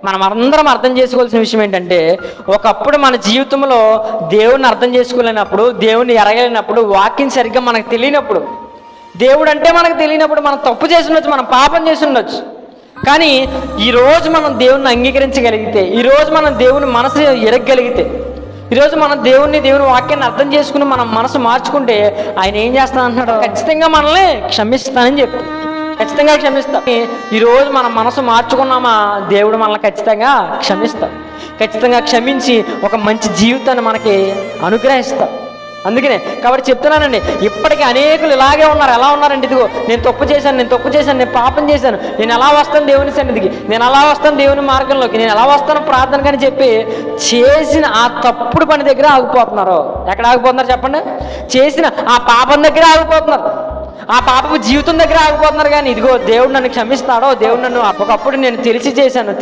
మనం అందరం అర్థం చేసుకోవాల్సిన విషయం ఏంటంటే, ఒకప్పుడు మన జీవితంలో దేవుణ్ణి అర్థం చేసుకోలేనప్పుడు, దేవుణ్ణి ఎరగలేనప్పుడు, వాక్యం సరిగ్గా మనకు తెలియనప్పుడు, దేవుడు అంటే మనకు తెలియనప్పుడు మనం తప్పు చేసి ఉండొచ్చు, మనం పాపం చేసి ఉండొచ్చు. కానీ ఈరోజు మనం దేవుణ్ణి అంగీకరించగలిగితే, ఈరోజు మనం దేవుని మనసు ఎరగగలిగితే, ఈరోజు మనం దేవుని వాక్యాన్ని అర్థం చేసుకుని మనం మనసు మార్చుకుంటే ఆయన ఏం చేస్తా అంటున్నాడు, ఖచ్చితంగా మనల్ని క్షమిస్తానని చెప్పి, ఖచ్చితంగా క్షమిస్తాం. ఈరోజు మనం మనసు మార్చుకున్నామా, దేవుడు మనల్ని ఖచ్చితంగా క్షమిస్తాం. ఖచ్చితంగా క్షమించి ఒక మంచి జీవితాన్ని మనకి అనుగ్రహిస్తాం. అందుకనే కాబట్టి చెప్తున్నానండి, ఇప్పటికీ అనేకులు ఇలాగే ఉన్నారు. ఎలా ఉన్నారండి, ఇదిగో నేను తప్పు చేశాను, నేను పాపం చేశాను, నేను ఎలా వస్తాను దేవుని సన్నిధికి, నేను ఎలా వస్తాను దేవుని మార్గంలోకి, నేను ఎలా వస్తాను ప్రార్థనకు అని చెప్పి చేసిన ఆ తప్పుడు పని దగ్గర ఆగిపోతున్నారు. ఎక్కడ ఆగిపోతున్నారు చెప్పండి? చేసిన ఆ పాపం దగ్గర ఆగిపోతున్నారు, ఆ పాపపు జీవితం దగ్గర ఆగిపోతున్నారు. కానీ ఇదిగో దేవుడు నన్ను క్షమిస్తాడో, దేవుడు నన్ను ఒకప్పుడు నేను తెలిసి చేశాను,